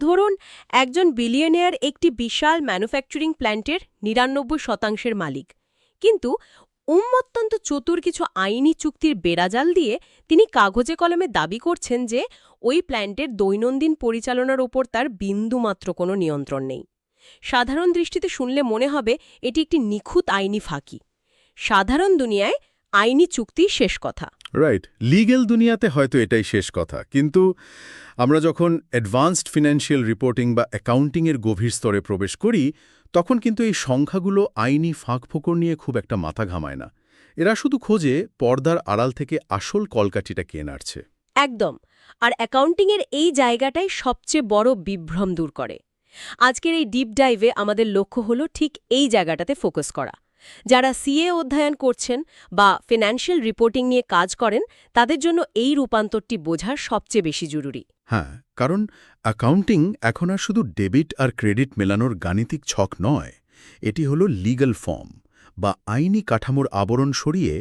ধরুন একজন বিলিয়নিয়ার একটি বিশাল ম্যানুফ্যাকচারিং প্ল্যান্টের ৯৯% মালিক, কিন্তু অত্যন্ত চতুর কিছু আইনি চুক্তির বেড়াজাল দিয়ে তিনি কাগজে কলমে দাবি করছেন যে ওই প্ল্যান্টের দৈনন্দিন পরিচালনার ওপর তার বিন্দুমাত্র কোনো নিয়ন্ত্রণ নেই। সাধারণ দৃষ্টিতে শুনলে মনে হবে এটি একটি নিখুঁত আইনি ফাঁকি। সাধারণ দুনিয়ায় আইনি চুক্তিই শেষ কথা। রাইট, লিগ্যাল দুনিয়াতে হয়তো এটাই শেষ কথা, কিন্তু আমরা যখন অ্যাডভান্সড ফিনান্সিয়াল রিপোর্টিং বা অ্যাকাউন্টিংয়ের গভীর স্তরে প্রবেশ করি, তখন কিন্তু এই সংখ্যাগুলো আইনি ফাঁকফোকর নিয়ে খুব একটা মাথা ঘামায় না। এরা শুধু খোঁজে পর্দার আড়াল থেকে আসল কলকাঠিটা কে নাড়ছে। একদম। আর অ্যাকাউন্টিংয়ের এই জায়গাটাই সবচেয়ে বড় বিভ্রম দূর করে। আজকের এই ডিপ ডাইভে আমাদের লক্ষ্য হলো ঠিক এই জায়গাটাতে ফোকাস করা। যারা সিএ অধ্যয়ন করছেন বা ফিনান্সিয়াল রিপোর্টিং নিয়ে কাজ করেন, তাদের জন্য এই রূপান্তরটি বোঝা সবচেয়ে বেশি জরুরি। হ্যাঁ, কারণ অ্যাকাউন্টিং এখন আর শুধু ডেবিট আর ক্রেডিট মেলানোর গাণিতিক ছক নয়, এটি হলো লিগ্যাল ফর্ম বা আইনি কাঠামোর আবরণ সরিয়ে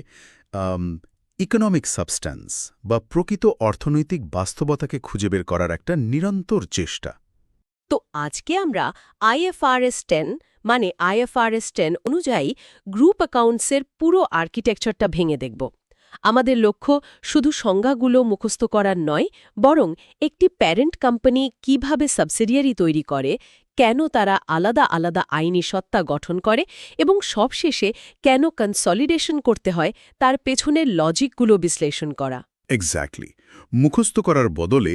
ইকোনমিক সাবস্ট্যান্স বা প্রকৃত অর্থনৈতিক বাস্তবতাকে খুঁজে বের করার একটা নিরন্তর চেষ্টা। তো আজকে আমরা আইএফআরএস 10 মানে আইএফআরএস 10 অনুযায়ী গ্রুপ অ্যাকাউন্টসের পুরো আর্কিটেকচারটা ভেঙে দেখব। আমাদের লক্ষ্য শুধু সংজ্ঞাগুলো মুখস্থ করার নয়, বরং একটি প্যারেন্ট কোম্পানি কিভাবে সাবসিডিয়ারি তৈরি করে, কেন তারা আলাদা আলাদা আইনি সত্তা গঠন করে এবং সবশেষে কেন কনসলিডেশন করতে হয় তার পেছনের লজিকগুলো বিশ্লেষণ করা। এক্স্যাক্টলি, মুখস্থ করার বদলে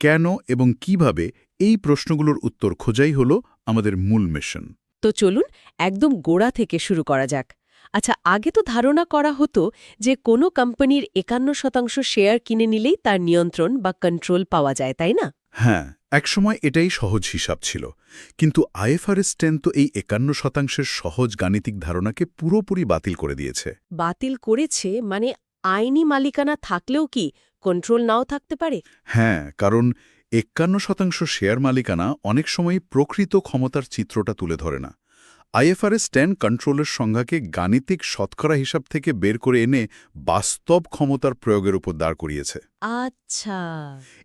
কেন এবং কিভাবে এই প্রশ্নগুলোর উত্তর খোঁজাই হল আমাদের মূল মিশন। তো চলুন একদম গোড়া থেকে শুরু করা যাক। আচ্ছা, আগে তো ধারণা করা হতো যে কোনো কোম্পানির ৫১% শেয়ার কিনে নিলেই তার নিয়ন্ত্রণ বা কন্ট্রোল পাওয়া যায়, তাই না? হ্যাঁ, একসময় এটাই সহজ হিসাব ছিল, কিন্তু আইএফআরএস 10 তো এই ৫১%-এর সহজ গাণিতিক ধারণাকে পুরোপুরি বাতিল করে দিয়েছে। বাতিল করেছে মানে আইনি মালিকানা থাকলেও কি কন্ট্রোল নাও থাকতে পারে? হ্যাঁ, কারণ ৫১% শেয়ার মালিকানা অনেক সময় প্রকৃত ক্ষমতার চিত্রটা তুলে ধরে না। আইএফআরএস 10 কন্ট্রোলের সংজ্ঞাকে গাণিতিক শতকরা হিসাব থেকে বের করে এনে বাস্তব ক্ষমতার প্রয়োগের উপর দাঁড় করিয়েছে। আচ্ছা।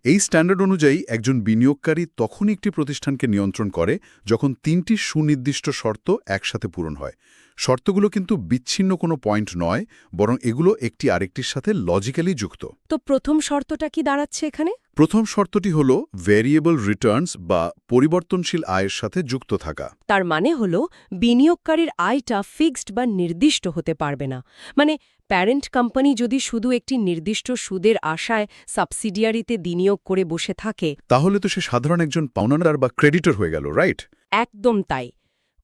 এই স্ট্যান্ডার্ড অনুযায়ী একজন বিনিয়োগকারী তখনই একটি প্রতিষ্ঠানকে নিয়ন্ত্রণ করে যখন ৩টি সুনির্দিষ্ট শর্ত একসাথে পূরণ হয়। শর্তগুলো কিন্তু বিচ্ছিন্ন কোনো পয়েন্ট নয়, বরং এগুলো একটি আরেকটির সাথে লজিক্যালি যুক্ত। তো প্রথম শর্তটা কি দাঁড়াচ্ছে এখানে? প্রথম শর্তটি হল ভেরিয়েবল রিটার্নস বা পরিবর্তনশীল আয়ের সাথে যুক্ত থাকা। তার মানে হলো বিনিয়োগকারীর আয়টা ফিক্সড বা নির্দিষ্ট হতে পারবে না। মানে প্যারেন্ট কোম্পানি যদি শুধু একটি নির্দিষ্ট সুদের আশায় সাবসিডিয়ারিতে বিনিয়োগ করে বসে থাকে, তাহলে তো সে সাধারণ একজন পাওনাদার বা ক্রেডিটর হয়ে গেল, রাইট? একদম তাই।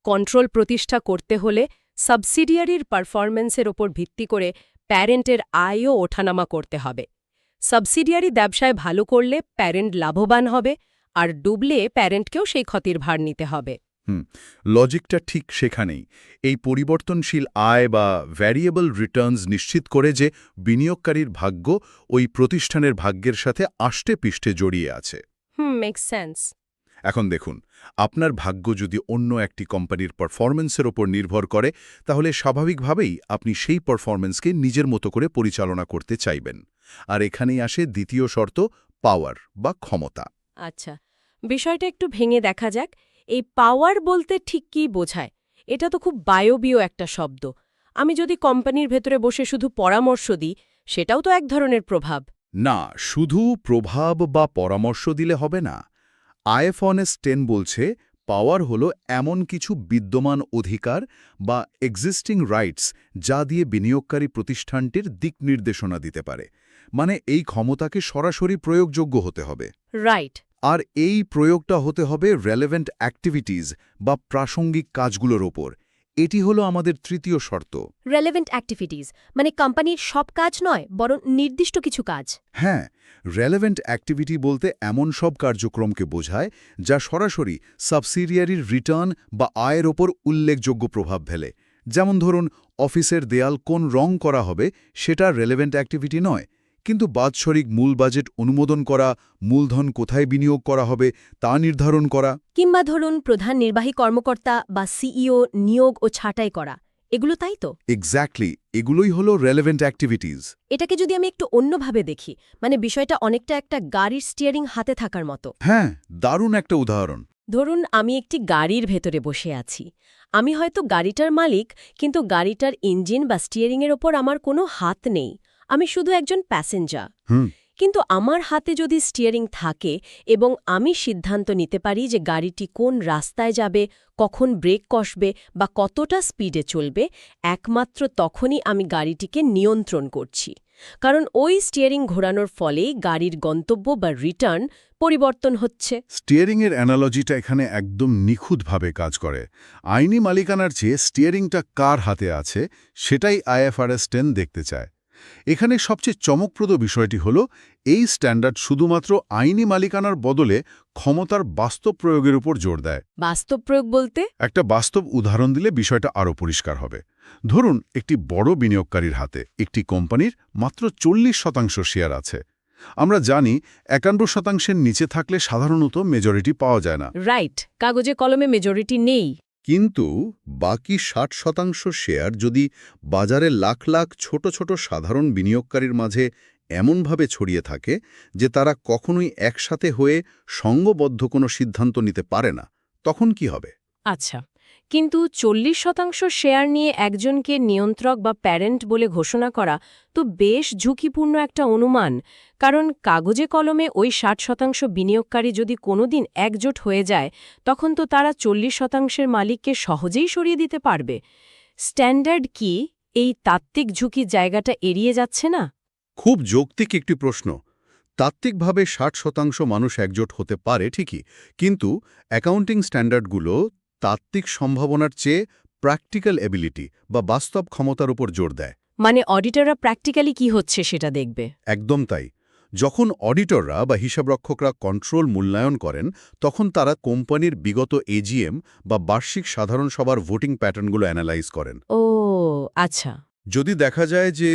কন্ট্রোল প্রতিষ্ঠা করতে হলে সাবসিডিয়ারির পারফরম্যান্সের ওপর ভিত্তি করে প্যারেন্টের আয়ও ওঠানামা করতে হবে। সাবসিডিয়ারি ব্যবসায় ভালো করলে প্যারেন্ট লাভবান হবে, আর ডুবলে প্যারেন্টকেও সেই ক্ষতির ভার নিতে হবে। লজিকটা ঠিক সেখানেই। এই পরিবর্তনশীল আয় বা ভ্যারিয়েবল রিটার্নস নিশ্চিত করে যে বিনিয়োগকারীর ভাগ্য ওই প্রতিষ্ঠানের ভাগ্যের সাথে আষ্টেপৃষ্ঠে জড়িয়ে আছে। Makes sense. এখন দেখুন, আপনার ভাগ্য যদি অন্য একটি কোম্পানির পারফরম্যান্সের ওপর নির্ভর করে, তাহলে স্বাভাবিকভাবেই আপনি সেই পারফরম্যান্সকে নিজের মতো করে পরিচালনা করতে চাইবেন। আর এখানেই আসে দ্বিতীয় শর্ত, পাওয়ার বা ক্ষমতা। আচ্ছা, বিষয়টা একটু ভেঙে দেখা যাক। এই পাওয়ার বলতে ঠিক কী বোঝায়? এটা তো খুব বায়বীয় একটা শব্দ। আমি যদি কোম্পানির ভেতরে বসে শুধু পরামর্শ দিই, সেটাও তো এক ধরনের প্রভাব। না, শুধু প্রভাব বা পরামর্শ দিলে হবে না। আইএফআরএস 10 বলছে পাওয়ার হলো এমন কিছু বিদ্যমান অধিকার বা এক্সিস্টিং রাইটস যা দিয়ে বিনিয়োগকারী প্রতিষ্ঠানটির দিক নির্দেশনা দিতে পারে। মানে এই ক্ষমতাকে সরাসরি প্রয়োগযোগ্য হতে হবে। রাইট। আর এই প্রয়োগটা হতে হবে রেলেভেন্ট অ্যাক্টিভিটিজ বা প্রাসঙ্গিক কাজগুলোর ওপর। এটি হলো আমাদের তৃতীয় শর্ত। রেলেভেন্ট অ্যাক্টিভিটিজ মানে কোম্পানির সব কাজ নয়, বরং নির্দিষ্ট কিছু কাজ। হ্যাঁ, রেলেভেন্ট অ্যাক্টিভিটি বলতে এমন সব কার্যক্রমকে বোঝায় যা সরাসরি সাবসিডিয়ারির রিটার্ন বা আয়ের ওপর উল্লেখযোগ্য প্রভাব ফেলে। যেমন ধরুন, অফিসের দেয়াল কোন রং করা হবে সেটা রেলেভেন্ট অ্যাক্টিভিটি নয়, কিন্তু বাৎসরিক মূল বাজেট অনুমোদন করা, মূলধন কোথায় বিনিয়োগ করা হবে তা নির্ধারণ করা, কিংবা ধরুন প্রধান নির্বাহী কর্মকর্তা বা সিইও নিয়োগ ও ছাঁটাই করা, এগুলো তাই তো? এক্স্যাক্টলি, এগুলোই হলো রেলেভেন্ট অ্যাক্টিভিটিজ। এটাকে যদি আমি একটু অন্যভাবে দেখি, মানে বিষয়টা অনেকটা একটা গাড়ির স্টিয়ারিং হাতে থাকার মতো। হ্যাঁ, দারুণ একটা উদাহরণ। ধরুন আমি একটি গাড়ির ভেতরে বসে আছি। আমি হয়তো গাড়িটার মালিক, কিন্তু গাড়িটার ইঞ্জিন বা স্টিয়ারিংয়ের ওপর আমার কোনো হাত নেই। আমি শুধু একজন প্যাসেঞ্জার। হুম। কিন্তু আমার হাতে যদি স্টিয়ারিং থাকে এবং আমি সিদ্ধান্ত নিতে পারি যে গাড়িটি কোন রাস্তায় যাবে, কখন ব্রেক কষবে বা কতটা স্পিডে চলবে, একমাত্র তখনই আমি গাড়িটিকে নিয়ন্ত্রণ করছি। কারণ ওই স্টিয়ারিং ঘোরানোর ফলেই গাড়ির গন্তব্য বা রিটার্ন পরিবর্তন হচ্ছে। স্টিয়ারিংয়ের অ্যানালজিটা এখানে একদম নিখুঁতভাবে কাজ করে। আইনি মালিকানার চেয়ে স্টিয়ারিংটা কার হাতে আছে সেটাই IFRS 10 দেখতে চায়। এখানে সবচেয়ে চমকপ্রদ বিষয়টি হল এই স্ট্যান্ডার্ড শুধুমাত্র আইনি মালিকানার বদলে ক্ষমতার বাস্তব প্রয়োগের উপর জোর দেয়। বাস্তব প্রয়োগ বলতে? একটা বাস্তব উদাহরণ দিলে বিষয়টা আরও পরিষ্কার হবে। ধরুন একটি বড় বিনিয়োগকারীর হাতে একটি কোম্পানির মাত্র 40% শেয়ার আছে। আমরা জানি 51%-এর নিচে থাকলে সাধারণত মেজরিটি পাওয়া যায় না। রাইট, কাগজে কলমে মেজরিটি নেই। কিন্তু বাকি 60% শেয়ার যদি বাজারে লাখ লাখ ছোট ছোট সাধারণ বিনিয়োগকারীর মাঝে এমনভাবে ছড়িয়ে থাকে যে তারা কখনোই একসাথে হয়ে সঙ্ঘবদ্ধ কোনো সিদ্ধান্ত নিতে পারে না, তখন কি হবে? আচ্ছা, কিন্তু 40% শেয়ার নিয়ে একজনকে নিয়ন্ত্রক বা প্যারেন্ট বলে ঘোষণা করা তো বেশ ঝুঁকিপূর্ণ একটা অনুমান। কারণ কাগজে কলমে ওই 60% বিনিয়োগকারী যদি কোনোদিন একজোট হয়ে যায়, তখন তো তারা 40%-এর মালিককে সহজেই সরিয়ে দিতে পারবে। স্ট্যান্ডার্ড কি এই তাত্ত্বিক ঝুঁকি জায়গাটা এড়িয়ে যাচ্ছে না? খুব যৌক্তিক একটি প্রশ্ন। তাত্ত্বিকভাবে 60% মানুষ একজোট হতে পারে ঠিকই, কিন্তু অ্যাকাউন্টিং স্ট্যান্ডার্ডগুলো তাত্ত্বিক সম্ভাবনার চেয়ে প্র্যাকটিক্যাল এবিলিটি বা বাস্তব ক্ষমতার উপর জোর দেয়। মানে অডিটররা প্র্যাকটিক্যালি কি হচ্ছে সেটা দেখবে। একদম তাই। যখন অডিটররা বা হিসাবরক্ষকরা কন্ট্রোল মূল্যায়ন করেন, তখন তারা কোম্পানির বিগত এজিএম বা বার্ষিক সাধারণ সভার ভোটিং প্যাটার্নগুলো অ্যানালাইজ করেন। ও আচ্ছা। যদি দেখা যায় যে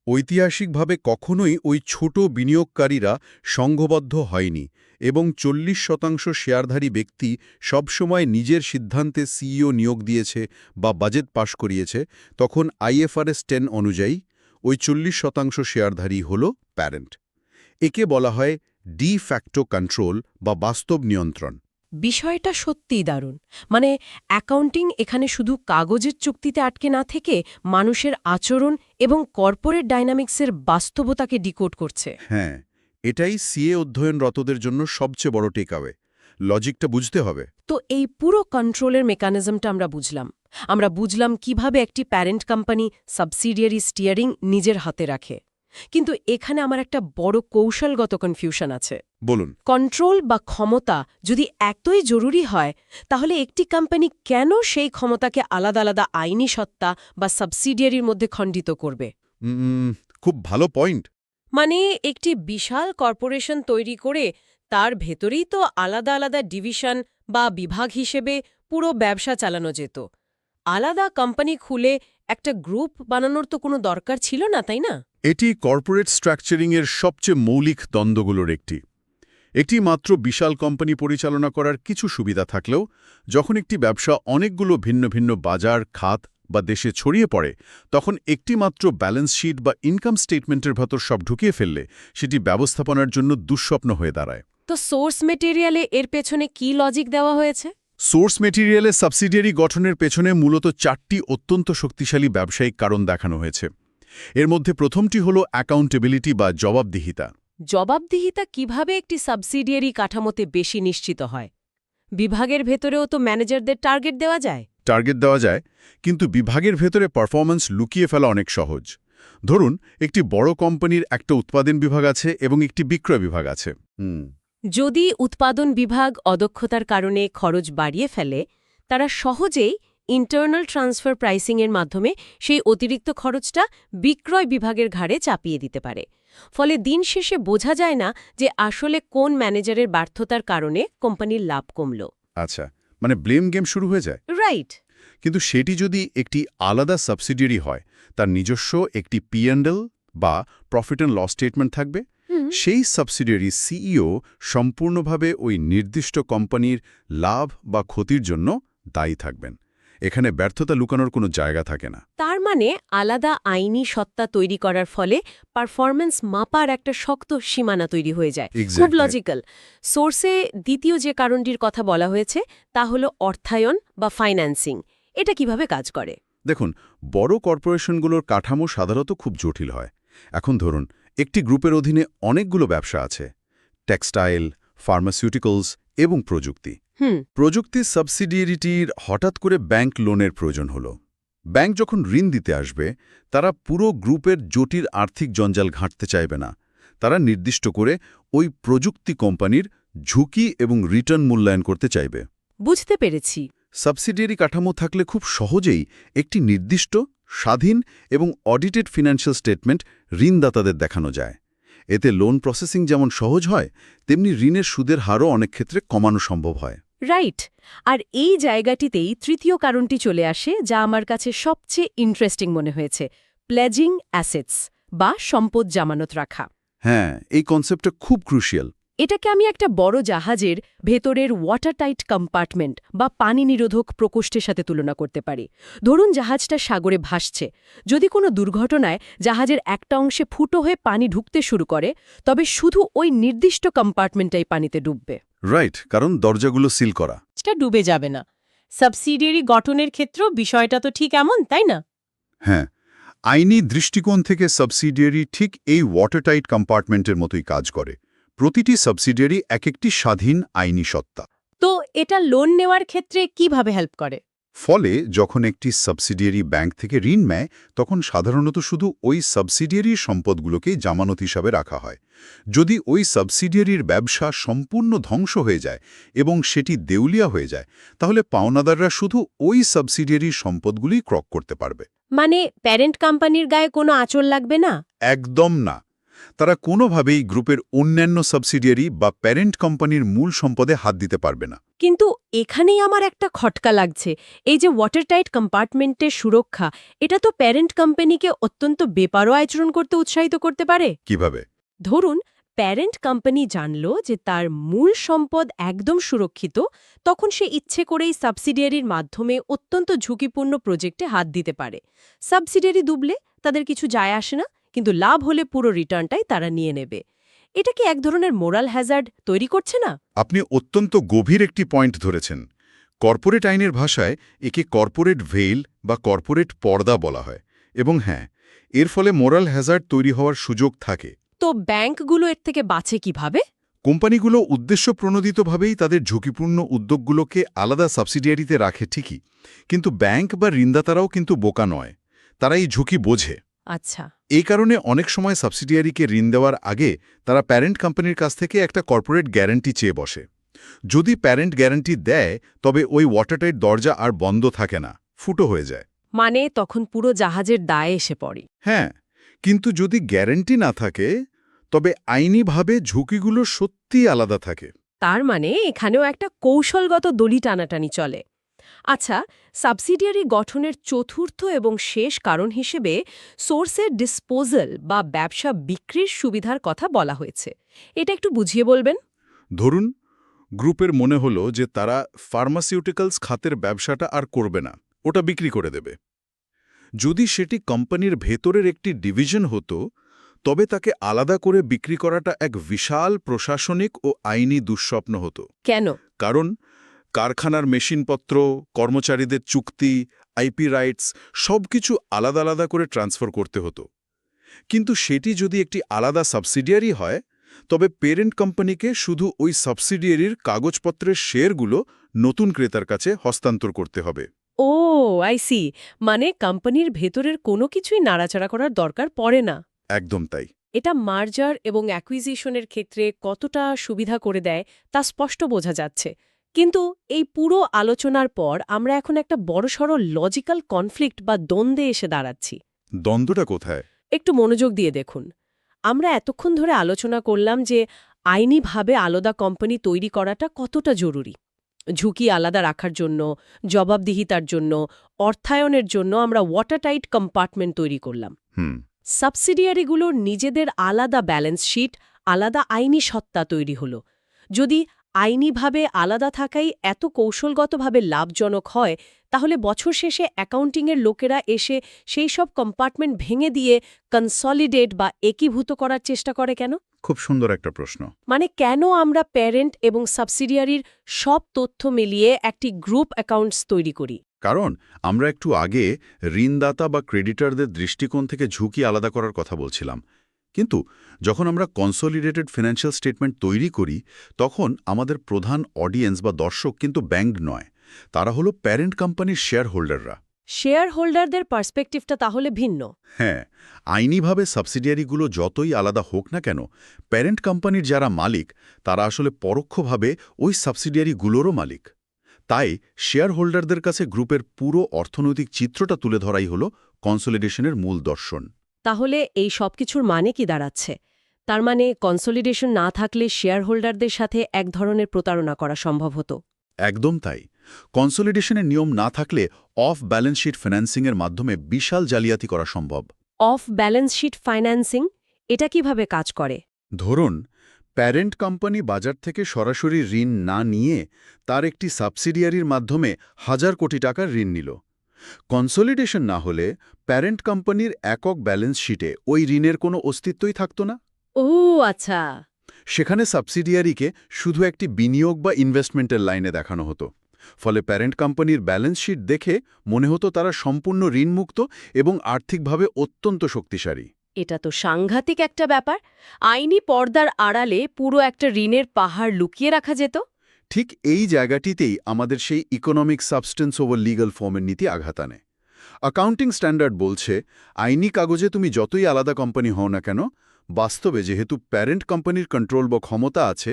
ঐতিহাসিকভাবে কখনোই ওই ছোট বিনিয়োগকারীরা সংঘবদ্ধ হয়নি এবং 40% শেয়ারধারী ব্যক্তি সবসময় নিজের সিদ্ধান্তে সিইও নিয়োগ দিয়েছে বা বাজেট পাশ করিয়েছে, তখন IFRS 10 অনুযায়ী ওই 40% শেয়ারধারী হল প্যারেন্ট। একে বলা হয় ডি ফ্যাক্টো কন্ট্রোল বা বাস্তব নিয়ন্ত্রণ। বিষয়টা সত্যিই দারুণ। মানে অ্যাকাউন্টিং এখানে শুধু কাগজের চুক্তিতে আটকে না থেকে মানুষের আচরণ এবং কর্পোরেট ডাইনামিক্সের বাস্তবতাকে ডিকোড করছে। হ্যাঁ, এটাই সিএ অধ্যয়নরতদের জন্য সবচেয়ে বড় টেকঅ্যাওয়ে। লজিকটা বুঝতে হবে। তো এই পুরো কন্ট্রোলের মেকানিজমটা আমরা বুঝলাম কিভাবে একটি প্যারেন্ট কোম্পানি সাবসিডিয়ারি স্টিয়ারিং নিজের হাতে রাখে। কিন্তু এখানে আমার একটা বড় কৌশলগত কনফিউশন আছে। বলুন। কন্ট্রোল বা ক্ষমতা যদি এতই জরুরি হয়, তাহলে একটি কোম্পানি কেন সেই ক্ষমতাকে আলাদা আলাদা আইনি সত্তা বা সাবসিডিয়ারির মধ্যে খণ্ডিত করবে? খুব ভালো পয়েন্ট। মানে একটি বিশাল কর্পোরেশন তৈরি করে তার ভেতরেই তো আলাদা আলাদা ডিভিশন বা বিভাগ হিসেবে পুরো ব্যবসা চালানো যেত। আলাদা কোম্পানি খুলে একটা গ্রুপ বানানোর তো কোনো দরকার ছিল না, তাই না? এটি কর্পোরেট স্ট্রাকচারিংয়ের সবচেয়ে মৌলিক দ্বন্দ্বগুলোর একটি। একটি মাত্র বিশাল কোম্পানি পরিচালনা করার কিছু সুবিধা থাকলেও যখন একটি ব্যবসা অনেকগুলো ভিন্ন ভিন্ন বাজার, খাত বা দেশে ছড়িয়ে পড়ে, তখন একটি মাত্র ব্যালেন্স শিট বা ইনকাম স্টেটমেন্টের ভেতর সব ঢুকিয়ে ফেললে সেটি ব্যবস্থাপনার জন্য দুঃস্বপ্ন হয়ে দাঁড়ায়। তো সোর্স মেটেরিয়ালে এর পেছনে কি লজিক দেওয়া হয়েছে? সোর্স মেটেরিয়ালে সাবসিডিয়ারি গঠনের পেছনে মূলত 4টি অত্যন্ত শক্তিশালী ব্যবসায়িক কারণ দেখানো হয়েছে। এর মধ্যে প্রথমটি হল অ্যাকাউন্টেবিলিটি বা জবাবদিহিতা। জবাবদিহিতা কিভাবে একটি সাবসিডিয়ারি কাঠামোতে বেশি নিশ্চিত হয়? বিভাগের ভেতরেও তো ম্যানেজারদের টার্গেট দেওয়া যায়। টার্গেট দেওয়া যায়, কিন্তু বিভাগের ভেতরে পারফরম্যান্স লুকিয়ে ফেলা অনেক সহজ। ধরুন একটি বড় কোম্পানির একটা উৎপাদন বিভাগ আছে এবং একটি বিক্রয় বিভাগ আছে। যদি উৎপাদন বিভাগ অদক্ষতার কারণে খরচ বাড়িয়ে ফেলে, তারা সহজেই ইন্টারনাল ট্রান্সফার প্রাইসিংয়ের মাধ্যমে সেই অতিরিক্ত খরচটা বিক্রয় বিভাগের ঘাড়ে চাপিয়ে দিতে পারে। ফলে দিন শেষে বোঝা যায় না যে আসলে কোন ম্যানেজারের ব্যর্থতার কারণে কোম্পানির লাভ কমল। আচ্ছা, মানে ব্লেম গেম শুরু হয়ে যায়। রাইট। কিন্তু সেটি যদি একটি আলাদা সাবসিডিয়ারি হয়, তার নিজস্ব একটি P&L বা প্রফিট অ্যান্ড লস স্টেটমেন্ট থাকবে, সেই সাবসিডিয়ারি সিইও সম্পূর্ণভাবে ওই নির্দিষ্ট কোম্পানির লাভ বা ক্ষতির জন্য দায়ী থাকবেন। এখানে ব্যর্থতা লুকানোর কোনো জায়গা থাকে না। তার মানে আলাদা আইনি সত্তা তৈরি করার ফলে পারফরম্যান্স মাপার একটা শক্ত সীমানা তৈরি হয়ে যায়। খুব Exactly. লজিক্যাল। সোর্সে দ্বিতীয় যে কারণটির কথা বলা হয়েছে তা হলো অর্থায়ন বা ফাইন্যান্সিং। এটা কিভাবে কাজ করে? দেখুন, বড় কর্পোরেশনগুলোর কাঠামো সাধারণত খুব জটিল হয়। এখন ধরুন, একটি গ্রুপের অধীনে অনেকগুলো ব্যবসা আছে: টেক্সটাইল, ফার্মাসিউটিক্যালস এবং প্রযুক্তি। প্রযুক্তির সাবসিডিয়ারিটির হঠাৎ করে ব্যাংক লোনের প্রয়োজন হল। ব্যাংক যখন ঋণ দিতে আসবে, তারা পুরো গ্রুপের জটিল আর্থিক জঞ্জাল ঘাঁটতে চাইবে না। তারা নির্দিষ্ট করে ওই প্রযুক্তি কোম্পানির ঝুঁকি এবং রিটার্ন মূল্যায়ন করতে চাইবে। বুঝতে পেরেছি। সাবসিডিয়ারি কাঠামো থাকলে খুব সহজেই একটি নির্দিষ্ট, স্বাধীন এবং অডিটেড ফিনান্সিয়াল স্টেটমেন্ট ঋণদাতাদের দেখানো যায়। এতে লোন প্রসেসিং যেমন সহজ হয়, তেমনি ঋণের সুদের হারও অনেক ক্ষেত্রে কমানো সম্ভব হয়। রাইট। আর এই জায়গাটিতেই তৃতীয় কারণটি চলে আসে, যা আমার কাছে সবচেয়ে ইন্টারেস্টিং মনে হয়েছে: প্লেজিং অ্যাসেটস বা সম্পদ জামানত রাখা। হ্যাঁ, এই কনসেপ্টটা খুব ক্রুশিয়াল। এটাকে আমি একটা বড় জাহাজের ভেতরের ওয়াটারটাইট কম্পার্টমেন্ট বা পানি নিরোধক প্রকোষ্ঠের সাথে তুলনা করতে পারি। ধরুন জাহাজটা সাগরে ভাসছে। যদি কোনো দুর্ঘটনায় জাহাজের একটা অংশে ফুটো হয়ে পানি ঢুকতে শুরু করে, তবে শুধু ওই নির্দিষ্ট কম্পার্টমেন্টটাই পানিতে ডুববে। রাইট, কারণ দরজাগুলো সিল করা। এটা ডুবে যাবে না। সাবসিডিয়ারি গঠনের ক্ষেত্রেও বিষয়টা তো ঠিক এমন, তাই না? হ্যাঁ, আইনি দৃষ্টিকোণ থেকে সাবসিডিয়ারি ঠিক এই ওয়াটারটাইট কম্পার্টমেন্টের মতোই কাজ করে। প্রতিটি সাবসিডিয়ারি এক একটি স্বাধীন আইনি সত্তা। তো এটা লোন নেওয়ার ক্ষেত্রে কিভাবে হেল্প করে? ফলে যখন একটি সাবসিডিয়ারি ব্যাংক থেকে ঋণ নেয়, তখন সাধারণত শুধু ওই সাবসিডিয়ারির সম্পদগুলোকেই জামানত হিসাবে রাখা হয়। যদি ওই সাবসিডিয়ারির ব্যবসা সম্পূর্ণ ধ্বংস হয়ে যায় এবং সেটি দেউলিয়া হয়ে যায়, তাহলে পাওনাদাররা শুধু ওই সাবসিডিয়ারির সম্পদগুলোই ক্রয় করতে পারবে। মানে প্যারেন্ট কোম্পানির গায়ে কোনো আঁচড় লাগবে না? একদম না। তারা কোনোভাবেই গ্রুপের অন্যান্য সাবসিডিয়ারি বা প্যারেন্ট কোম্পানির মূল সম্পদে হাত দিতে পারবে না। কিন্তু এখানেই আমার একটা খটকা লাগছে। এই যে ওয়াটারটাইট কম্পার্টমেন্টের সুরক্ষা, এটা তো প্যারেন্ট কোম্পানিকে অত্যন্ত বেপরোয়া আচরণ করতে উৎসাহিত করতে পারে। কিভাবে? ধরুন প্যারেন্ট কোম্পানি জানল যে তার মূল সম্পদ একদম সুরক্ষিত, তখন সে ইচ্ছে করেই সাবসিডিয়ারির মাধ্যমে অত্যন্ত ঝুঁকিপূর্ণ প্রজেক্টে হাত দিতে পারে। সাবসিডিয়ারি ডুবলে তাদের কিছু যায় আসে না, কিন্তু লাভ হলে পুরো রিটার্নটাই তারা নিয়ে নেবে। এটা কি এক ধরনের মোরাল হ্যাজার্ড তৈরি করছে না? আপনি অত্যন্ত গভীর একটি পয়েন্ট ধরেছেন। কর্পোরেট আইনের ভাষায় একে কর্পোরেট ভেইল বা কর্পোরেট পর্দা বলা হয়। এবং হ্যাঁ, এর ফলে মোরাল হ্যাজার্ড তৈরি হওয়ার সুযোগ থাকে। তো ব্যাংকগুলো এর থেকে বাঁচে কিভাবে? কোম্পানিগুলো উদ্দেশ্যপ্রণোদিতভাবেই তাদের ঝুঁকিপূর্ণ উদ্যোগগুলোকে আলাদা সাবসিডিয়ারিতে রাখে ঠিকই, কিন্তু ব্যাংক বা ঋণদাতারাও কিন্তু বোকা নয়। তারা এই ঝুঁকি বোঝে। আচ্ছা। এই কারণে অনেক সময় সাবসিডিয়ারিকে ঋণ দেওয়ার আগে তারা প্যারেন্ট কোম্পানির কাছ থেকে একটা কর্পোরেট গ্যারান্টি চেয়ে বসে। যদি প্যারেন্ট গ্যারান্টি দেয়, তবে ওই ওয়াটারটাইট দরজা আর বন্ধ থাকে না, ফুটো হয়ে যায়। মানে তখন পুরো জাহাজের দায়ে এসে পড়ে। হ্যাঁ, কিন্তু যদি গ্যারান্টি না থাকে, তবে আইনিভাবে ঝুঁকিগুলো সত্যিই আলাদা থাকে। তার মানে এখানেও একটা কৌশলগত দড়ি টানাটানি চলে। আচ্ছা, সাবসিডিয়ারি গঠনের চতুর্থ এবং শেষ কারণ হিসেবে সোর্সের ডিসপোজাল বা ব্যবসা বিক্রির সুবিধার কথা বলা হয়েছে। এটা একটু বুঝিয়ে বলবেন? ধরুন, গ্রুপের মনে হলো যে তারা ফার্মাসিউটিক্যালস খাতের ব্যবসাটা আর করবে না, ওটা বিক্রি করে দেবে। যদি সেটি কোম্পানির ভেতরের একটি ডিভিশন হতো, তবে তাকে আলাদা করে বিক্রি করাটা এক বিশাল প্রশাসনিক ও আইনি দুঃস্বপ্ন হতো। কেন? কারণ কারখানার মেশিনপত্র, কর্মচারীদের চুক্তি, আইপি রাইটস সবকিছু আলাদা আলাদা করে ট্রান্সফার করতে হতো। কিন্তু সেটি যদি একটি আলাদা সাবসিডিয়ারি হয়, তবে পেরেন্ট কোম্পানিকে শুধু ওই সাবসিডিয়ারির কাগজপত্রের শেয়ারগুলো নতুন ক্রেতার কাছে হস্তান্তর করতে হবে। ও আই সি। মানে কোম্পানির ভেতরের কোনো কিছুই নাড়াচাড়া করার দরকার পড়ে না। একদম তাই। এটা মার্জার এবং অ্যাকুইজিশনের ক্ষেত্রে কতটা সুবিধা করে দেয় তা স্পষ্ট বোঝা যাচ্ছে। কিন্তু এই পুরো আলোচনার পর আমরা এখন একটা বড়সড় লজিক্যাল কনফ্লিক্ট বা দ্বন্দ্বে এসে দাঁড়াচ্ছি। দ্বন্দ্বটা কোথায়? একটু মনোযোগ দিয়ে দেখুন। আমরা এতক্ষণ ধরে আলোচনা করলাম যে আইনিভাবে আলাদা কোম্পানি তৈরি করাটা কতটা জরুরি। ঝুঁকি আলাদা রাখার জন্য, জবাবদিহিতার জন্য, অর্থায়নের জন্য আমরা ওয়াটারটাইট কম্পার্টমেন্ট তৈরি করলাম। সাবসিডিয়ারিগুলোর নিজেদের আলাদা ব্যালেন্স শিট, আলাদা আইনি সত্তা তৈরি হলো। যদি আইনিভাবে আলাদা থাকাই এত কৌশলগতভাবে লাভজনক হয়, তাহলে বছর শেষে অ্যাকাউন্টিংয়ের লোকেরা এসে সেই সব কম্পার্টমেন্ট ভেঙে দিয়ে কনসলিডেট বা একীভূত করার চেষ্টা করে কেন? খুব সুন্দর একটা প্রশ্ন। মানে কেন আমরা প্যারেন্ট এবং সাবসিডিয়ারির সব তথ্য মিলিয়ে একটি গ্রুপ অ্যাকাউন্টস তৈরি করি? কারণ আমরা একটু আগে ঋণদাতা বা ক্রেডিটরদের দৃষ্টিকোণ থেকে ঝুঁকি আলাদা করার কথা বলছিলাম, কিন্তু যখন আমরা কনসলিডেটেড ফিনান্সিয়াল স্টেটমেন্ট তৈরি করি তখন আমাদের প্রধান অডিয়েন্স বা দর্শক কিন্তু ব্যাংক নয়, তারা হলো প্যারেন্ট কোম্পানির শেয়ার হোল্ডাররা। শেয়ার হোল্ডারদের পার্সপেক্টিভটা তাহলে ভিন্ন। হ্যাঁ, আইনিভাবে সাবসিডিয়ারিগুলো যতই আলাদা হোক না কেন, প্যারেন্ট কোম্পানির যারা মালিক তারা আসলে পরোক্ষভাবে ওই সাবসিডিয়ারিগুলোরও মালিক। তাই শেয়ার হোল্ডারদের কাছে গ্রুপের পুরো অর্থনৈতিক চিত্রটা তুলে ধরাই হল কনসলিডেশনের মূল দর্শন। তাহলে এই সব কিছুর মানে কি দাঁড়াচ্ছে? তার মানে কনসলিডেশন না থাকলে শেয়ার হোল্ডারদের সাথে এক ধরনের প্রতারণা করা সম্ভব হতো। একদম তাই। কনসলিডেশনের নিয়ম না থাকলে অফ ব্যালেন্স শিট ফিন্যান্সিংয়ের মাধ্যমে বিশাল জালিয়াতি করা সম্ভব। অফ ব্যালেন্স শিট ফাইন্যান্সিং এটা কিভাবে কাজ করে? ধরুন, প্যারেন্ট কোম্পানি বাজার থেকে সরাসরি ঋণ না নিয়ে তার একটি সাবসিডিয়ারির মাধ্যমে হাজার কোটি টাকার ঋণ নিল। কনসলিডেশন না হলে প্যারেন্ট কোম্পানির একক ব্যালেন্স শিটে ওই ঋণের কোনো অস্তিত্বই থাকত না। ও আচ্ছা। সেখানে সাবসিডিয়ারিকে শুধু একটি বিনিয়োগ বা ইনভেস্টমেন্টের লাইনে দেখানো হতো। ফলে প্যারেন্ট কোম্পানির ব্যালেন্স শিট দেখে মনে হতো তারা সম্পূর্ণ ঋণমুক্ত এবং আর্থিকভাবে অত্যন্ত শক্তিশালী। এটা তো সাংঘাতিক একটা ব্যাপার। আইনি পর্দার আড়ালে পুরো একটা ঋণের পাহাড় লুকিয়ে রাখা যেত। ঠিক এই জায়গাটিতেই আমাদের সেই ইকোনমিক সাবস্টেন্স ওভার লিগ্যাল ফর্মের নীতি আঘাত আনে। অ্যাকাউন্টিং স্ট্যান্ডার্ড বলছে, আইনি কাগজে তুমি যতই আলাদা কোম্পানি হও না কেন, বাস্তবে যেহেতু প্যারেন্ট কোম্পানির কন্ট্রোল বা ক্ষমতা আছে,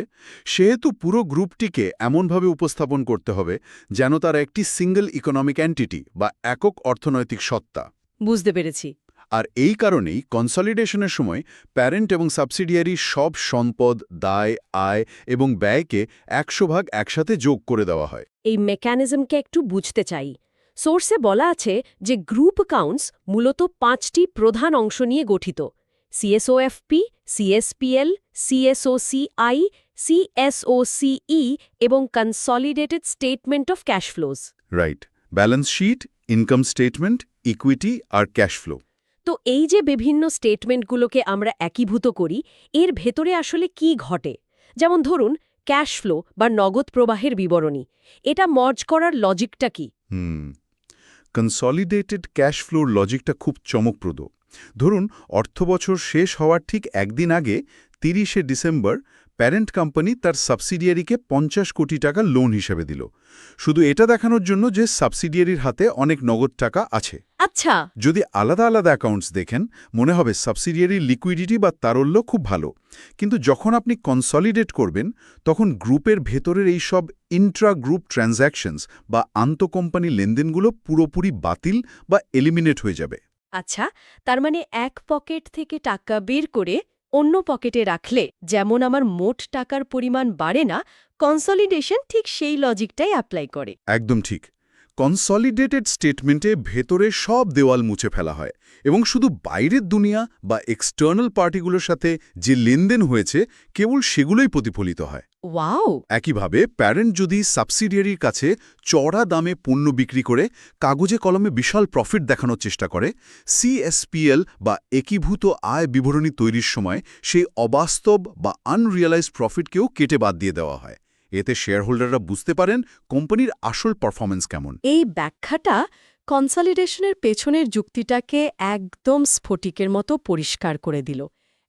সেহেতু পুরো গ্রুপটিকে এমনভাবে উপস্থাপন করতে হবে যেন তারা একটি সিঙ্গল ইকোনমিক এন্টিটি বা একক অর্থনৈতিক সত্তা। বুঝতে পেরেছি। আর এই কারণেই কনসলিডেশনের সময় প্যারেন্ট এবং সাবসিডিয়ারি সব সম্পদ, দায়, আয় এবং ব্যয়কে ১০০ ভাগ একসাথে যোগ করে দেওয়া হয়। এই মেকানিজমকে একটু বুঝতে চাই। সোর্সে বলা আছে যে গ্রুপ অ্যাকাউন্টস মূলত ৫টি প্রধান অংশ নিয়ে গঠিত: সিএসওএফপি, সিএসপিএল, সিএসওসিআই, সিএসওসিই এবং consolidated statement of cash flows. Right. Balance sheet, income statement, equity আর ক্যাশ ফ্লো। তো এই যে বিভিন্ন স্টেটমেন্টগুলোকে আমরা একীভূত করি, এর ভেতরে আসলে কি ঘটে? যেমন ধরুন ক্যাশ ফ্লো বা নগদ প্রবাহের বিবরণী, এটা মার্জ করার লজিকটা কি? কনসলিডেটেড ক্যাশ ফ্লোর লজিকটা খুব চমকপ্রদ। ধরুন, অর্থবছর শেষ হওয়ার ঠিক একদিন আগে ৩০শে ডিসেম্বর প্যারেন্ট কোম্পানি তার সাবসিডিয়ারিকে ৫০ কোটি টাকা লোন হিসেবে দিল, শুধু এটা দেখানোর জন্য যে সাবসিডিয়ারির হাতে অনেক নগদ টাকা আছে। আচ্ছা। যদি আলাদা আলাদা অ্যাকাউন্টস দেখেন মনে হবে সাবসিডিয়ারির লিকুইডিটি বা তারল্য খুব ভালো, কিন্তু যখন আপনি কনসলিডেট করবেন তখন গ্রুপের ভেতরের এই সব ইন্ট্রা গ্রুপ ট্রানজ্যাকশনস বা আন্তঃকোম্পানি লেনদেনগুলো পুরোপুরি বাতিল বা এলিমিনেট হয়ে যাবে। আচ্ছা, তার মানে এক পকেট থেকে টাকা বের করে অন্য পকেটে রাখলে যেমন আমার মোট টাকার পরিমাণ বাড়ে না, কনসলিডেশন ঠিক সেই লজিকটাই অ্যাপ্লাই করে। একদম ঠিক। কনসলিডেটেড স্টেটমেন্টে ভেতরে সব দেওয়াল মুছে ফেলা হয় এবং শুধু বাইরের দুনিয়া বা এক্সটার্নাল পার্টিগুলোর সাথে যে লেনদেন হয়েছে কেবল সেগুলোই প্রতিফলিত হয়। ওয়াও! একইভাবে প্যারেন্ট যদি সাবসিডিয়ারির কাছে চড়া দামে পণ্য বিক্রি করে কাগজে কলমে বিশাল প্রফিট দেখানোর চেষ্টা করে, সিএসপিএল বা একীভূত আয় বিবরণী তৈরির সময় সেই অবাস্তব বা আনরিয়ালাইজড প্রফিটকেও কেটে বাদ দিয়ে দেওয়া হয়। এতে শেয়ার হোল্ডাররা বুঝতে পারেন কোম্পানির আসল পারফরম্যান্স কেমন। এই ব্যাখ্যাটা কনসলিডেশনের পেছনের যুক্তিটাকে একদম স্ফটিকের মতো পরিষ্কার করে দিল।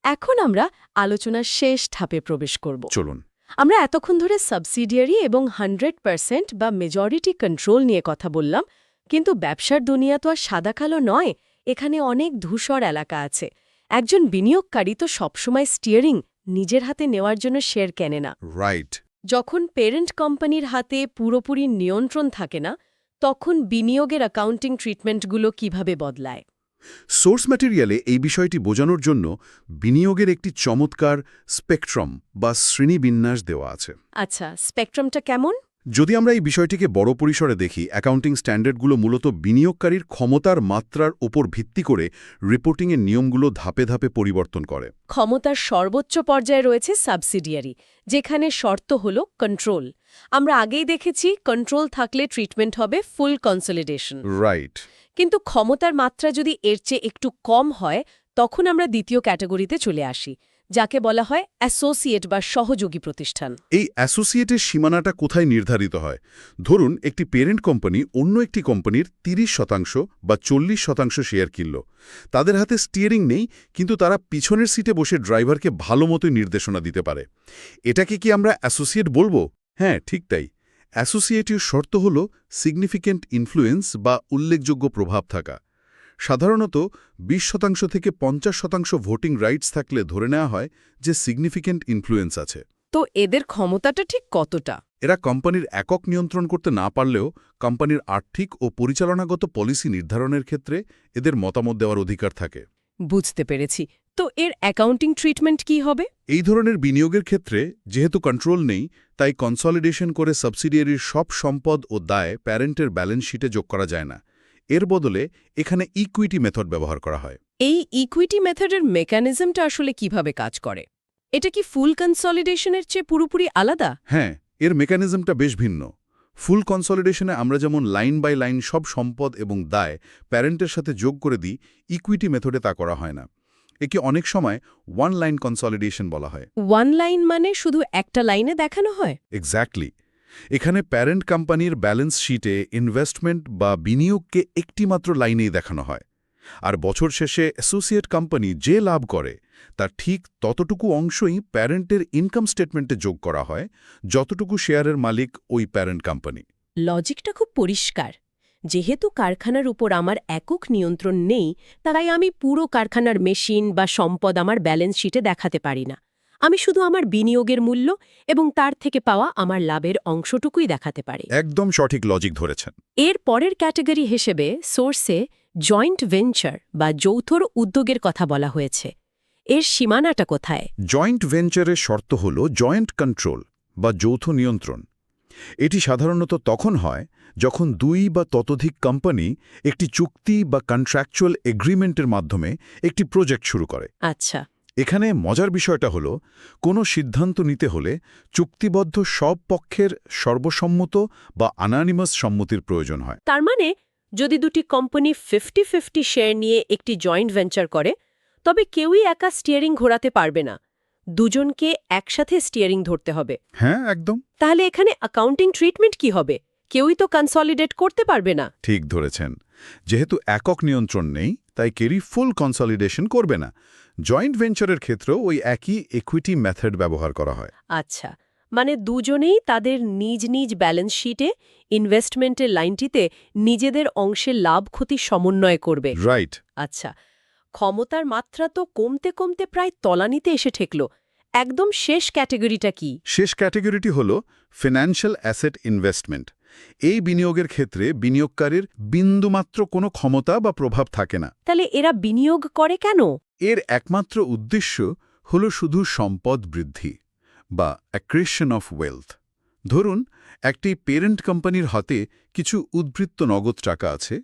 এখন আমরা আলোচনার শেষ ধাপে প্রবেশ করব। চলুন। আমরা এতক্ষণ ধরে সাবসিডিয়ারি এবং 100% বা মেজরিটি কন্ট্রোল নিয়ে কথা বললাম, কিন্তু ব্যবসার দুনিয়া তো আর সাদা-কালো নয়, এখানে অনেক ধূসর এলাকা আছে। একজন বিনিয়োগকারী তো সবসময় স্টিয়ারিং নিজের হাতে নেওয়ার জন্য শেয়ার কেনে না। রাইট। যখন পেরেন্ট কোম্পানির হাতে পুরোপুরি নিয়ন্ত্রণ থাকে না, তখন বিনিয়োগের অ্যাকাউন্টিং ট্রিটমেন্টগুলো কিভাবে বদলায়? সোর্স ম্যাটেরিয়ালে এই বিষয়টি বোঝানোর জন্য বিনিয়োগের একটি চমৎকার স্পেকট্রাম বা শ্রেণীবিন্যাস দেওয়া আছে। আচ্ছা, স্পেকট্রামটা কেমন? যদি আমরা এই বিষয়টিকে বড় পরিসরে দেখি, অ্যাকাউন্টিং স্ট্যান্ডার্ডগুলো মূলত বিনিয়োগকারীর ক্ষমতার মাত্রার উপর ভিত্তি করে রিপোর্টিংয়ের নিয়মগুলো ধাপে ধাপে পরিবর্তন করে। ক্ষমতার সর্বোচ্চ পর্যায়ে রয়েছে সাবসিডিয়ারি, যেখানে শর্ত হল কন্ট্রোল, আমরা আগেই দেখেছি কন্ট্রোল থাকলে ট্রিটমেন্ট হবে ফুল কনসলিডেশন। রাইট। কিন্তু ক্ষমতার মাত্রা যদি এর চেয়ে একটু কম হয় তখন আমরা দ্বিতীয় ক্যাটাগরিতে চলে আসি, যাকে বলা হয় অ্যাসোসিয়েট বা সহযোগী প্রতিষ্ঠান। এই অ্যাসোসিয়েটের সীমানাটা কোথায় নির্ধারিত হয়? ধরুন একটি পেরেন্ট কোম্পানি অন্য একটি কোম্পানির 30% বা 40% শেয়ার কিনল। তাদের হাতে স্টিয়ারিং নেই, কিন্তু তারা পিছনের সিটে বসে ড্রাইভারকে ভালোমতোই নির্দেশনা দিতে পারে। এটাকে কি আমরা অ্যাসোসিয়েট বলবো? হ্যাঁ, ঠিক তাই। অ্যাসোসিয়েটের শর্ত হল সিগনিফিক্যান্ট ইনফ্লুয়েন্স বা উল্লেখযোগ্য প্রভাব থাকা। সাধারণত 20% থেকে 50% ভোটিং রাইটস থাকলে ধরে নেওয়া হয় যে সিগনিফিক্যান্ট ইনফ্লুয়েন্স আছে। তো এদের ক্ষমতাটা ঠিক কতটা? এরা কোম্পানির একক নিয়ন্ত্রণ করতে না পারলেও কোম্পানির আর্থিক ও পরিচালনাগত পলিসি নির্ধারণের ক্ষেত্রে এদের মতামত দেওয়ার অধিকার থাকে। বুঝতে পেরেছি। তো এর অ্যাকাউন্টিং ট্রিটমেন্ট কি হবে? এই ধরনের বিনিয়োগের ক্ষেত্রে যেহেতু কন্ট্রোল নেই, তাই কনসলিডেশন করে সাবসিডিয়ারির সব সম্পদ ও দায় প্যারেন্টের ব্যালেন্স শিটে যোগ করা যায় না। এর বদলে এখানে ইকুইটি মেথড ব্যবহার করা হয়। এই ইকুইটি মেথডের মেকানিজমটা আসলে কিভাবে কাজ করে? এটা কি ফুল কনসলিডেশনের চেয়ে পুরোপুরি আলাদা? হ্যাঁ, এর মেকানিজমটা বেশ ভিন্ন। ফুল কনসলিডেশনে আমরা যেমন লাইন বাই লাইন সব সম্পদ এবং দায় প্যারেন্টের সাথে যোগ করে দিই, ইকুইটি মেথডে তা করা হয় না। একে অনেক সময় ওয়ান লাইন কনসলিডেশন বলা হয়। ওয়ান লাইন মানে শুধু একটা লাইনে দেখানো হয়? এক্স্যাক্টলি। এখানে প্যারেন্ট কোম্পানির ব্যালেন্স শিটে ইনভেস্টমেন্ট বা বিনিয়োগকে একটিমাত্র লাইনেই দেখানো হয়। আর বছর শেষে অ্যাসোসিয়েট কোম্পানি যে লাভ করে তার ঠিক ততটুকু অংশই প্যারেন্টের ইনকাম স্টেটমেন্টে যোগ করা হয়, যতটুকু শেয়ারের মালিক ওই প্যারেন্ট কোম্পানি। লজিকটা খুব পরিষ্কার। যেহেতু কারখানার উপর আমার একক নিয়ন্ত্রণ নেই, তাই আমি পুরো কারখানার মেশিন বা সম্পদ আমার ব্যালেন্স শিটে দেখাতে পারি না। আমি শুধু আমার বিনিয়োগের মূল্য এবং তার থেকে পাওয়া আমার লাভের অংশটুকুই দেখাতে পারি। একদম সঠিক লজিক ধরেছেন। এর পরের ক্যাটাগরি হিসেবে সোর্সে জয়েন্ট ভেঞ্চার বা যৌথর উদ্যোগের কথা বলা হয়েছে। এর সীমানাটা কোথায়? জয়েন্ট ভেঞ্চারের শর্ত হল জয়েন্ট কন্ট্রোল বা যৌথ নিয়ন্ত্রণ। এটি সাধারণত তখন হয় যখন দুই বা ততোধিক কোম্পানি একটি চুক্তি বা কন্ট্রাকচুয়াল এগ্রিমেন্টের মাধ্যমে একটি প্রজেক্ট শুরু করে। আচ্ছা। এখানে মজার বিষয়টা হল, কোনো সিদ্ধান্ত নিতে হলে চুক্তিবদ্ধ সব পক্ষের সর্বসম্মত বা আনানিমাস সম্মতির প্রয়োজন হয়। তার মানে যদি দুটি কোম্পানি 50-50 শেয়ার নিয়ে একটি জয়েন্ট ভেঞ্চার করে, তবে কেউই একা স্টিয়ারিং ঘোরাতে পারবে না। দুজনকে একসাথে স্টিয়ারিং ধরতে হবে। হ্যাঁ, একদম তাহলে এখানে অ্যাকাউন্টিং ট্রিটমেন্ট কি হবে? কেউই তো কনসলিডেট করতে পারবে না। ঠিক ধরেছেন। যেহেতু একক নিয়ন্ত্রণ নেই, তাই কেউই ফুল কনসলিডেশন করবে না। জয়েন্ট ভেঞ্চারের ক্ষেত্রেও ওই একই ইকুইটি মেথড ব্যবহার করা হয়। আচ্ছা, মানে দুজনেই তাদের নিজ নিজ ব্যালেন্স শিটে ইনভেস্টমেন্টের লাইনটিতে নিজেদের অংশের লাভ ক্ষতি সমন্বয় করবে। রাইট। আচ্ছা, ক্ষমতার মাত্রা তো কমতে কমতে প্রায় তলানিতে এসে ঠেকল। একদম শেষ ক্যাটাগরিটা কি? শেষ ক্যাটাগরিটি হল ফিন্যান্সিয়াল অ্যাসেট ইনভেস্টমেন্ট। এই বিনিয়োগের ক্ষেত্রে বিনিয়োগকারীর বিন্দুমাত্র কোনো ক্ষমতা বা প্রভাব থাকে না। তাহলে এরা বিনিয়োগ করে কেন? এর একমাত্র উদ্দেশ্য হল শুধু সম্পদ বৃদ্ধি বা অ্যাক্রিশন অফ ওয়েলথ। ধরুন একটি পেরেন্ট কোম্পানির হাতে কিছু উদ্বৃত্ত নগদ টাকা আছে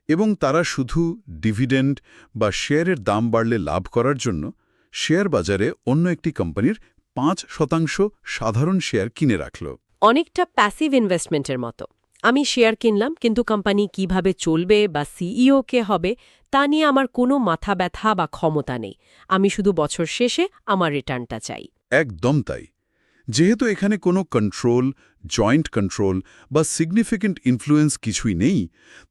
এবং তারা শুধু ডিভিডেন্ড বা শেয়ারের দাম বাড়লে লাভ করার জন্য শেয়ার বাজারে অন্য একটি কোম্পানির 5% সাধারণ শেয়ার কিনে রাখল। অনেকটা প্যাসিভ ইনভেস্টমেন্টের মতো। আমি শেয়ার কিনলাম, কিন্তু কোম্পানি কিভাবে চলবে বা সিইও কে হবে তা নিয়ে আমার কোনো মাথা ব্যথা বা ক্ষমতা নেই। আমি শুধু বছর শেষে আমার রিটার্নটা চাই। একদম তাই। যেহেতু এখানে কোনো কন্ট্রোল, জয়েন্ট কন্ট্রোল বা সিগনিফিক্যান্ট ইনফ্লুয়েন্স কিছুই নেই,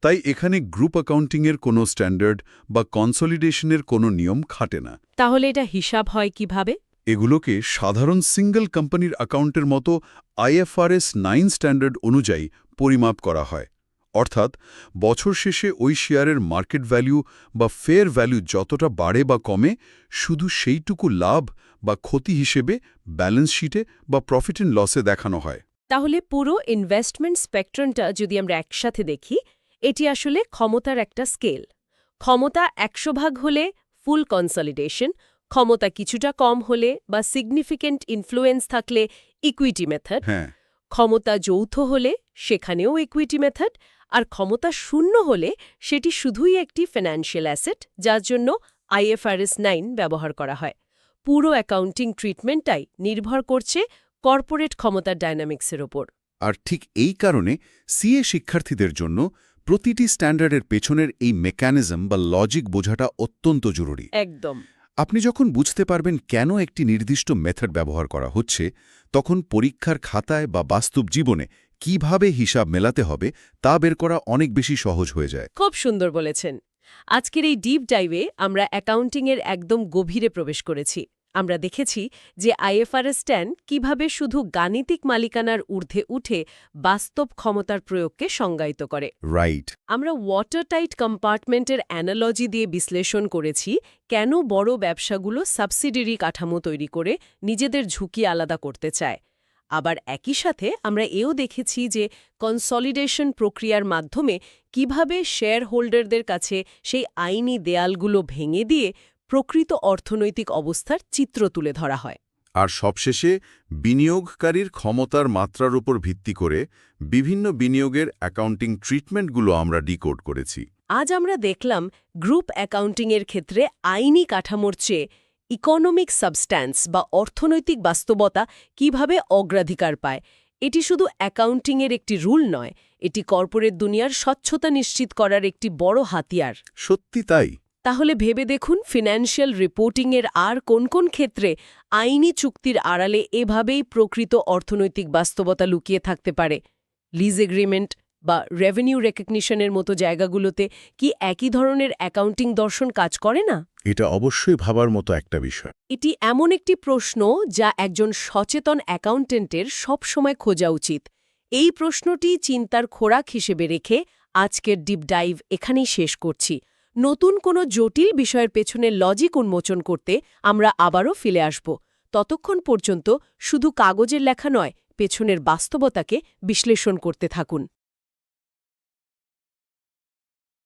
তাই এখানে গ্রুপ অ্যাকাউন্টিংয়ের কোনো স্ট্যান্ডার্ড বা কনসলিডেশনের কোনো নিয়ম খাটে না। তাহলে এটা হিসাব হয় কিভাবে? এগুলোকে সাধারণ সিঙ্গল কোম্পানির অ্যাকাউন্টের মতো IFRS 9 স্ট্যান্ডার্ড অনুযায়ী পরিমাপ করা হয়। অর্থাৎ বছর শেষে ওই শেয়ারের মার্কেট ভ্যালু বা ফেয়ার ভ্যালু যতটা বাড়ে বা কমে, শুধু সেইটুকু লাভ বা ক্ষতি হিসেবে ব্যালেন্স শিটে বা প্রফিট অ্যান্ড লসে দেখানো হয়। তাহলে পুরো ইনভেস্টমেন্ট স্পেকট্রামটা যদি আমরা একসাথে দেখি, এটি আসলে ক্ষমতার একটা স্কেল। ক্ষমতা 100 হলে ফুল কনসলিডেশন, ক্ষমতা কিছুটা কম হলে বা সিগনিফিক্যান্ট ইনফ্লুয়েন্স থাকলে ইকুইটি মেথড, হ্যাঁ, ক্ষমতা যৌথ হলে সেখানেও ইকুইটি মেথড, আর ক্ষমতা শূন্য হলে সেটি শুধুই একটি ফিন্যান্সিয়াল অ্যাসেট, যার জন্য IFRS 9 ব্যবহার করা হয়। পুরো অ্যাকাউন্টিং ট্রিটমেন্টটাই নির্ভর করছে কর্পোরেট ক্ষমতার ডায়নামিক্সের ওপর। আর ঠিক এই কারণে সিএ শিক্ষার্থীদের জন্য প্রতিটি স্ট্যান্ডার্ডের পেছনের এই মেকানিজম বা লজিক বোঝাটা অত্যন্ত জরুরি। একদম। আপনি যখন বুঝতে পারবেন কেন একটি নির্দিষ্ট মেথড ব্যবহার করা হচ্ছে, তখন পরীক্ষার খাতায় বা বাস্তব জীবনে কিভাবে হিসাব মেলাতে হবে তা বের করা অনেক বেশি সহজ হয়ে যায়। খুব সুন্দর বলেছেন। আজকের এই ডিপ ডাইভে আমরা অ্যাকাউন্টিংয়ের একদম গভীরে প্রবেশ করেছি। আমরা দেখেছি যে আইএফআরএস 10 কিভাবে শুধু গাণিতিক মালিকানার ঊর্ধ্বে উঠে বাস্তব ক্ষমতার প্রয়োগকে সংজ্ঞায়িত করে। রাইট। আমরা ওয়াটারটাইট কম্পার্টমেন্টের অ্যানালজি দিয়ে বিশ্লেষণ করেছি কেন বড় ব্যবসাগুলো সাবসিডিয়ারি কাঠামো তৈরি করে নিজেদের ঝুঁকি আলাদা করতে চায়। আবার একই সাথে আমরা এও দেখেছি যে কনসলিডেশন প্রক্রিয়ার মাধ্যমে কিভাবে শেয়ার হোল্ডারদের কাছে সেই আইনি দেয়ালগুলো ভেঙে দিয়ে প্রকৃত অর্থনৈতিক অবস্থার চিত্র তুলে ধরা হয়। আর সবশেষে বিনিয়োগকারীর ক্ষমতার মাত্রার উপর ভিত্তি করে বিভিন্ন বিনিয়োগের অ্যাকাউন্টিং ট্রিটমেন্টগুলো আমরা ডিকোড করেছি। আজ আমরা দেখলাম গ্রুপ অ্যাকাউন্টিংয়ের ক্ষেত্রে আইনি কাঠামোর চেয়ে ইকোনমিক সাবস্ট্যান্স বা অর্থনৈতিক বাস্তবতা কিভাবে অগ্রাধিকার পায়। এটি শুধু অ্যাকাউন্টিংয়ের একটি রুল নয়, এটি কর্পোরেট দুনিয়ার স্বচ্ছতা নিশ্চিত করার একটি বড় হাতিয়ার। সত্যি তাই। তাহলে ভেবে দেখুন ফিন্যান্সিয়াল রিপোর্টিংয়ের আর কোন কোন ক্ষেত্রে আইনি চুক্তির আড়ালে এভাবেই প্রকৃত অর্থনৈতিক বাস্তবতা লুকিয়ে থাকতে পারে। লিজ এগ্রিমেন্ট বা রেভিনিউ রেকগনিশনের মতো জায়গাগুলোতে কি একই ধরনের অ্যাকাউন্টিং দর্শন কাজ করে না? এটা অবশ্যই ভাবার মতো একটা বিষয়। এটি এমন একটি প্রশ্ন যা একজন সচেতন অ্যাকাউন্টেন্টের সবসময় খোঁজা উচিত। এই প্রশ্নটি চিন্তার খোরাক হিসেবে রেখে আজকের ডিপ ডাইভ এখানেই শেষ করছি। নতুন কোনো জটিল বিষয়ের পেছনে লজিক উন্মোচন করতে আমরা আবারও ফিরে আসব। ততক্ষণ পর্যন্ত শুধু কাগজের লেখা নয়, পেছনের বাস্তবতাকে বিশ্লেষণ করতে থাকুন।